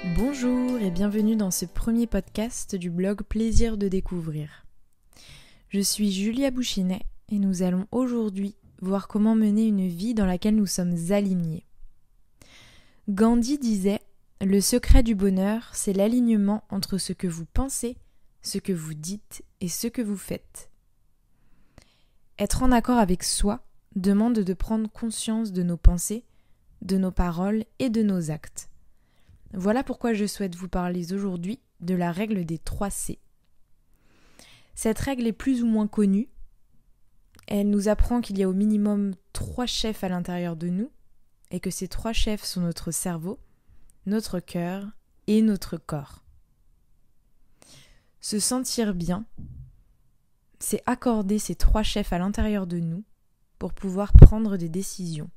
Bonjour et bienvenue dans ce premier podcast du blog Plaisir de découvrir. Je suis Julia Bouchinet et nous allons aujourd'hui voir comment mener une vie dans laquelle nous sommes alignés. Gandhi disait « Le secret du bonheur, c'est l'alignement entre ce que vous pensez, ce que vous dites et ce que vous faites. » Être en accord avec soi demande de prendre conscience de nos pensées, de nos paroles et de nos actes. Voilà pourquoi je souhaite vous parler aujourd'hui de la règle des 3 C. Cette règle est plus ou moins connue. Elle nous apprend qu'il y a au minimum 3 chefs à l'intérieur de nous et que ces 3 chefs sont notre cerveau, notre cœur et notre corps. Se sentir bien, c'est accorder ces 3 chefs à l'intérieur de nous pour pouvoir prendre des décisions.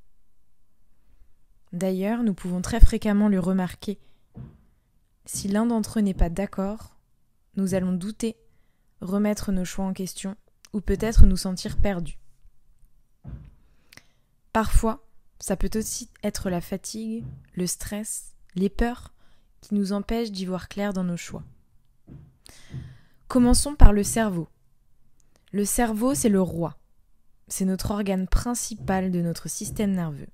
D'ailleurs, nous pouvons très fréquemment le remarquer. Si l'un d'entre eux n'est pas d'accord, nous allons douter, remettre nos choix en question ou peut-être nous sentir perdus. Parfois, ça peut aussi être la fatigue, le stress, les peurs qui nous empêchent d'y voir clair dans nos choix. Commençons par le cerveau. Le cerveau, c'est le roi. C'est notre organe principal de notre système nerveux.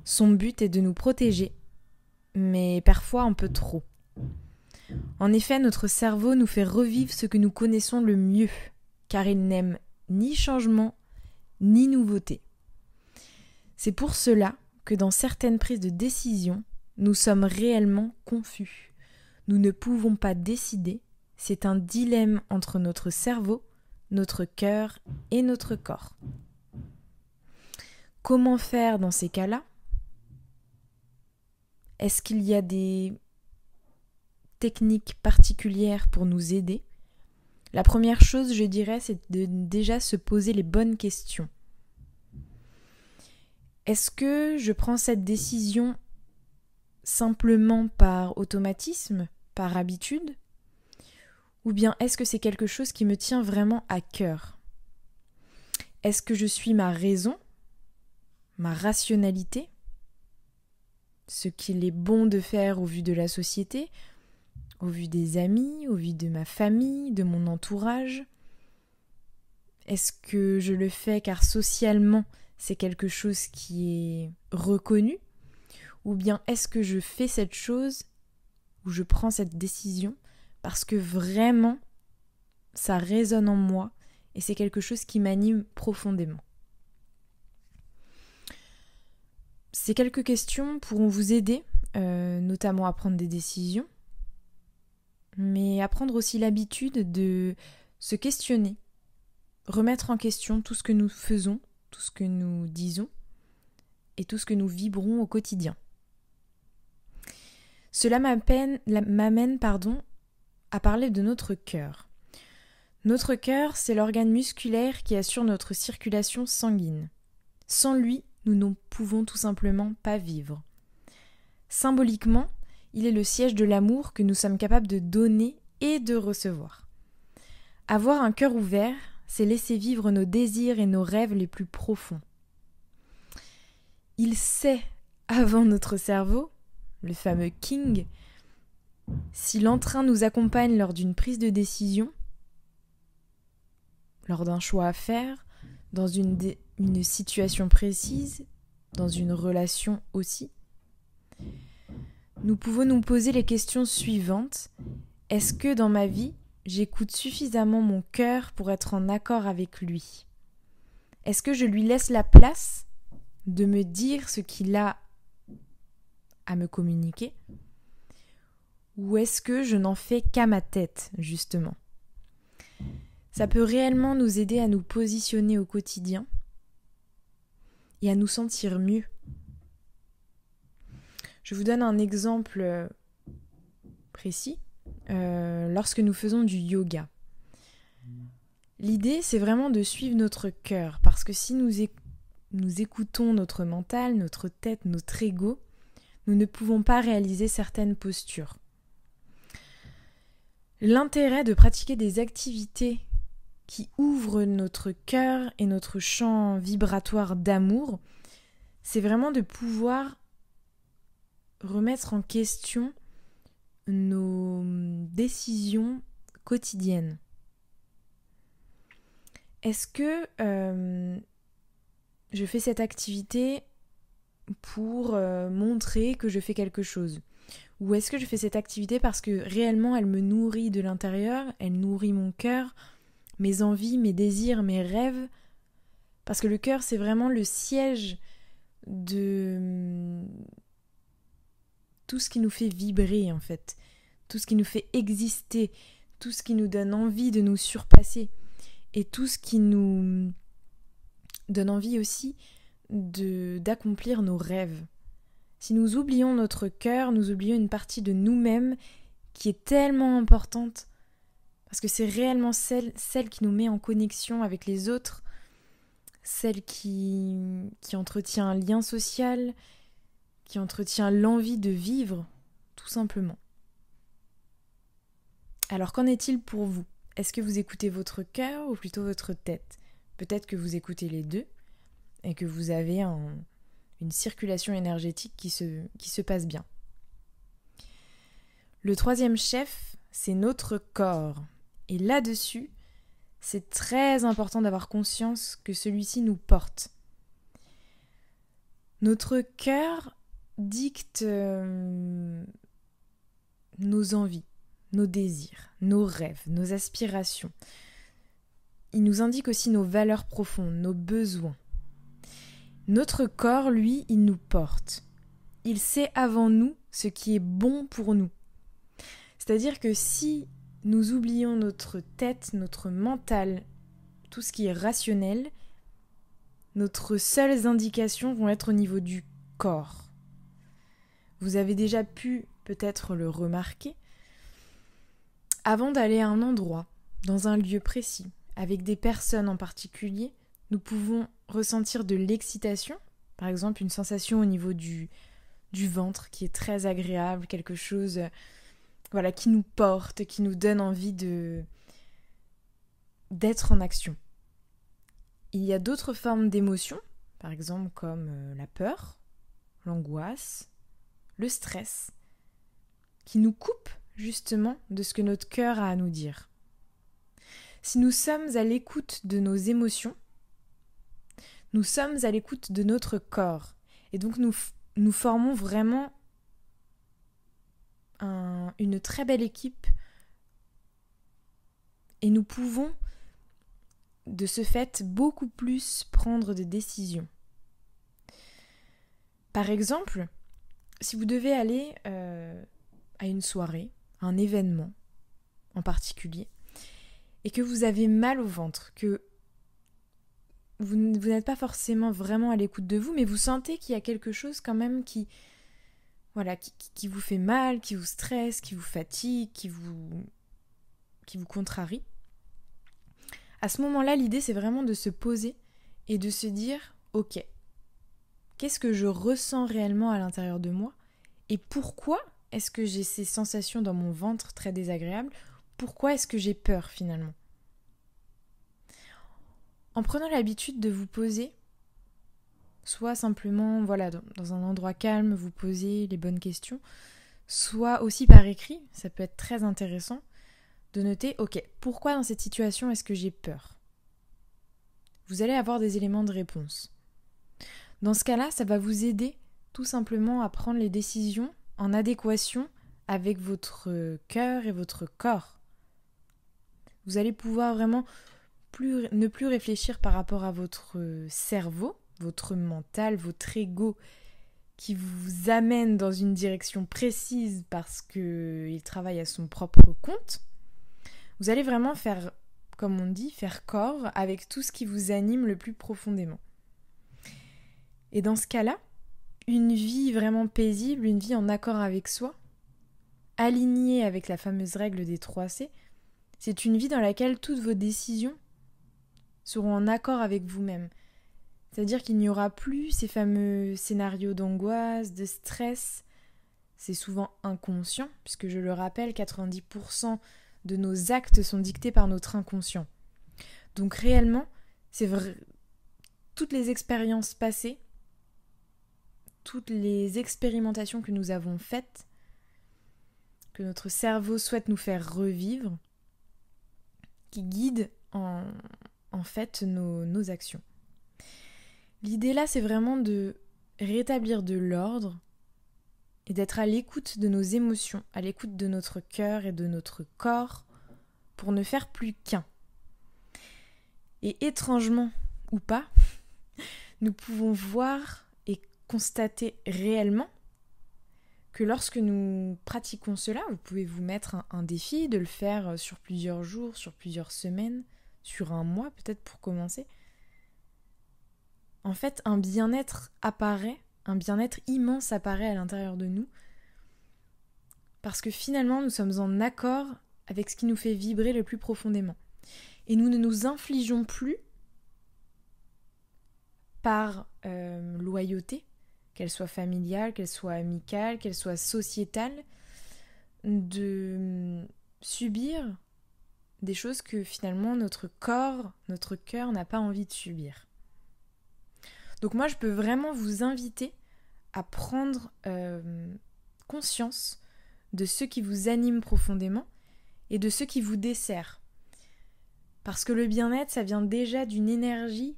Son but est de nous protéger, mais parfois un peu trop. En effet, notre cerveau nous fait revivre ce que nous connaissons le mieux, car il n'aime ni changement, ni nouveauté. C'est pour cela que dans certaines prises de décision, nous sommes réellement confus. Nous ne pouvons pas décider, c'est un dilemme entre notre cerveau, notre cœur et notre corps. Comment faire dans ces cas-là ? Est-ce qu'il y a des techniques particulières pour nous aider ? La première chose, je dirais, c'est de déjà se poser les bonnes questions. Est-ce que je prends cette décision simplement par automatisme, par habitude ? Ou bien est-ce que c'est quelque chose qui me tient vraiment à cœur ? Est-ce que je suis ma raison ? Ma rationalité, ce qu'il est bon de faire au vu de la société, au vu des amis, au vu de ma famille, de mon entourage. Est-ce que je le fais car socialement c'est quelque chose qui est reconnu ? Ou bien est-ce que je fais cette chose ou je prends cette décision parce que vraiment ça résonne en moi et c'est quelque chose qui m'anime profondément ? Ces quelques questions pourront vous aider, notamment à prendre des décisions, mais à prendre aussi l'habitude de se questionner, remettre en question tout ce que nous faisons, tout ce que nous disons et tout ce que nous vibrons au quotidien. Cela m'amène à parler de notre cœur. Notre cœur, c'est l'organe musculaire qui assure notre circulation sanguine. Sans lui, nous ne pouvons tout simplement pas vivre. Symboliquement, il est le siège de l'amour que nous sommes capables de donner et de recevoir. Avoir un cœur ouvert, c'est laisser vivre nos désirs et nos rêves les plus profonds. Il sait, avant notre cerveau, le fameux King, si l'entrain nous accompagne lors d'une prise de décision, lors d'un choix à faire, dans une situation précise, dans une relation aussi. Nous pouvons nous poser les questions suivantes. Est-ce que dans ma vie, j'écoute suffisamment mon cœur pour être en accord avec lui ? Est-ce que je lui laisse la place de me dire ce qu'il a à me communiquer ? Ou est-ce que je n'en fais qu'à ma tête, justement ? Ça peut réellement nous aider à nous positionner au quotidien et à nous sentir mieux. Je vous donne un exemple précis. Lorsque nous faisons du yoga. L'idée, c'est vraiment de suivre notre cœur, parce que si nous écoutons notre mental, notre tête, notre ego, nous ne pouvons pas réaliser certaines postures. L'intérêt de pratiquer des activités qui ouvrent notre cœur et notre champ vibratoire d'amour, c'est vraiment de pouvoir remettre en question nos décisions quotidiennes. Est-ce que je fais cette activité pour montrer que je fais quelque chose ? Ou est-ce que je fais cette activité parce que réellement elle me nourrit de l'intérieur, elle nourrit mon cœur, mes envies, mes désirs, mes rêves ? Parce que le cœur, c'est vraiment le siège de tout ce qui nous fait vibrer en fait, tout ce qui nous fait exister, tout ce qui nous donne envie de nous surpasser et tout ce qui nous donne envie aussi d'accomplir nos rêves. Si nous oublions notre cœur, nous oublions une partie de nous-mêmes qui est tellement importante parce que c'est réellement celle qui nous met en connexion avec les autres, celle qui entretient un lien social, qui entretient l'envie de vivre, tout simplement. Alors qu'en est-il pour vous ? Est-ce que vous écoutez votre cœur ou plutôt votre tête ? Peut-être que vous écoutez les deux et que vous avez une circulation énergétique qui se passe bien. Le troisième chef, c'est notre corps. Et là-dessus, c'est très important d'avoir conscience que celui-ci nous porte. Notre cœur dicte nos envies, nos désirs, nos rêves, nos aspirations. Il nous indique aussi nos valeurs profondes, nos besoins. Notre corps, lui, il nous porte. Il sait avant nous ce qui est bon pour nous. C'est-à-dire que si nous oublions notre tête, notre mental, tout ce qui est rationnel, notre seules indications vont être au niveau du corps. Vous avez déjà pu peut-être le remarquer. Avant d'aller à un endroit, dans un lieu précis, avec des personnes en particulier, nous pouvons ressentir de l'excitation, par exemple une sensation au niveau du ventre qui est très agréable, quelque chose qui nous porte, qui nous donne envie d'être en action. Il y a d'autres formes d'émotions, par exemple comme la peur, l'angoisse, le stress, qui nous coupent justement de ce que notre cœur a à nous dire. Si nous sommes à l'écoute de nos émotions, nous sommes à l'écoute de notre corps. Et donc nous formons vraiment une très belle équipe et nous pouvons de ce fait beaucoup plus prendre des décisions. Par exemple, si vous devez aller à une soirée, à un événement en particulier, et que vous avez mal au ventre, que vous n'êtes pas forcément vraiment à l'écoute de vous, mais vous sentez qu'il y a quelque chose quand même qui vous fait mal, qui vous stresse, qui vous fatigue, qui vous contrarie. À ce moment-là, l'idée, c'est vraiment de se poser et de se dire « Ok, qu'est-ce que je ressens réellement à l'intérieur de moi ? Et pourquoi est-ce que j'ai ces sensations dans mon ventre très désagréables ? Pourquoi est-ce que j'ai peur finalement ?» En prenant l'habitude de vous poser, soit simplement dans un endroit calme, vous posez les bonnes questions, soit aussi par écrit, ça peut être très intéressant, de noter, ok, pourquoi dans cette situation est-ce que j'ai peur ? Vous allez avoir des éléments de réponse. Dans ce cas-là, ça va vous aider tout simplement à prendre les décisions en adéquation avec votre cœur et votre corps. Vous allez pouvoir vraiment ne plus réfléchir par rapport à votre cerveau, votre mental, votre ego qui vous amène dans une direction précise parce qu'il travaille à son propre compte. Vous allez vraiment faire, comme on dit, faire corps avec tout ce qui vous anime le plus profondément. Et dans ce cas-là, une vie vraiment paisible, une vie en accord avec soi, alignée avec la fameuse règle des 3C, c'est une vie dans laquelle toutes vos décisions seront en accord avec vous-même. C'est-à-dire qu'il n'y aura plus ces fameux scénarios d'angoisse, de stress. C'est souvent inconscient, puisque je le rappelle, 90% de nos actes sont dictés par notre inconscient. Donc réellement, c'est vrai, toutes les expériences passées, toutes les expérimentations que nous avons faites, que notre cerveau souhaite nous faire revivre, qui guide en fait nos actions. L'idée là, c'est vraiment de rétablir de l'ordre et d'être à l'écoute de nos émotions, à l'écoute de notre cœur et de notre corps pour ne faire plus qu'un. Et étrangement ou pas, nous pouvons voir et constater réellement que lorsque nous pratiquons cela, vous pouvez vous mettre un défi de le faire sur plusieurs jours, sur plusieurs semaines, sur un mois peut-être pour commencer. En fait, un bien-être immense apparaît à l'intérieur de nous parce que finalement, nous sommes en accord avec ce qui nous fait vibrer le plus profondément. Et nous ne nous infligeons plus par loyauté, qu'elle soit familiale, qu'elle soit amicale, qu'elle soit sociétale, de subir des choses que finalement notre corps, notre cœur n'a pas envie de subir. Donc moi, je peux vraiment vous inviter à prendre conscience de ce qui vous anime profondément et de ce qui vous dessert. Parce que le bien-être, ça vient déjà d'une énergie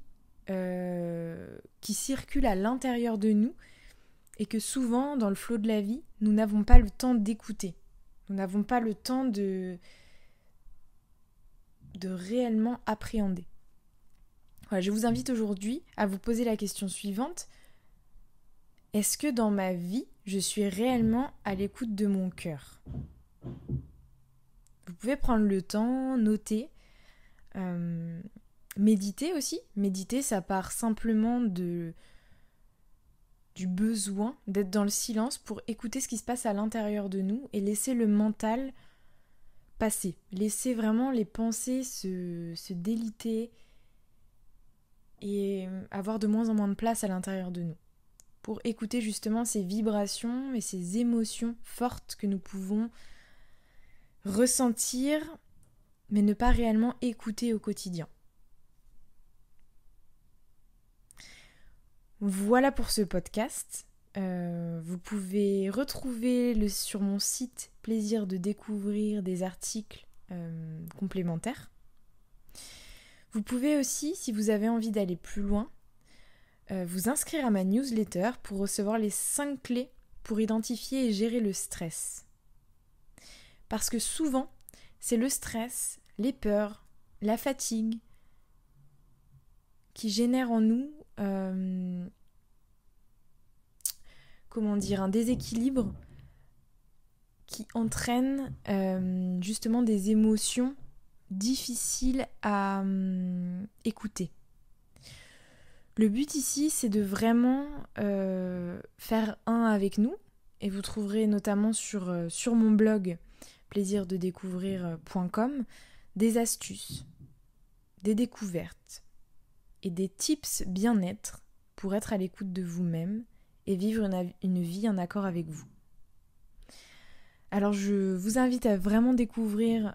qui circule à l'intérieur de nous et que souvent, dans le flot de la vie, nous n'avons pas le temps d'écouter. Nous n'avons pas le temps de réellement appréhender. Voilà, je vous invite aujourd'hui à vous poser la question suivante. Est-ce que dans ma vie, je suis réellement à l'écoute de mon cœur ? Vous pouvez prendre le temps, noter, méditer aussi. Méditer, ça part simplement du besoin d'être dans le silence pour écouter ce qui se passe à l'intérieur de nous et laisser le mental passer. Laisser vraiment les pensées se déliter et avoir de moins en moins de place à l'intérieur de nous. Pour écouter justement ces vibrations et ces émotions fortes que nous pouvons ressentir, mais ne pas réellement écouter au quotidien. Voilà pour ce podcast. Vous pouvez retrouver sur mon site Plaisir de découvrir des articles complémentaires. Vous pouvez aussi, si vous avez envie d'aller plus loin, vous inscrire à ma newsletter pour recevoir les 5 clés pour identifier et gérer le stress. Parce que souvent, c'est le stress, les peurs, la fatigue qui génèrent en nous un déséquilibre qui entraîne justement des émotions difficiles à écouter. Le but ici, c'est de vraiment faire un avec nous, et vous trouverez notamment sur mon blog plaisirdedécouvrir.com des astuces, des découvertes et des tips bien-être pour être à l'écoute de vous-même et vivre une vie en accord avec vous. Alors je vous invite à vraiment découvrir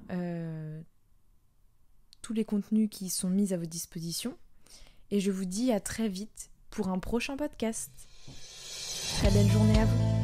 tous les contenus qui sont mis à votre disposition et je vous dis à très vite pour un prochain podcast. Très belle journée à vous.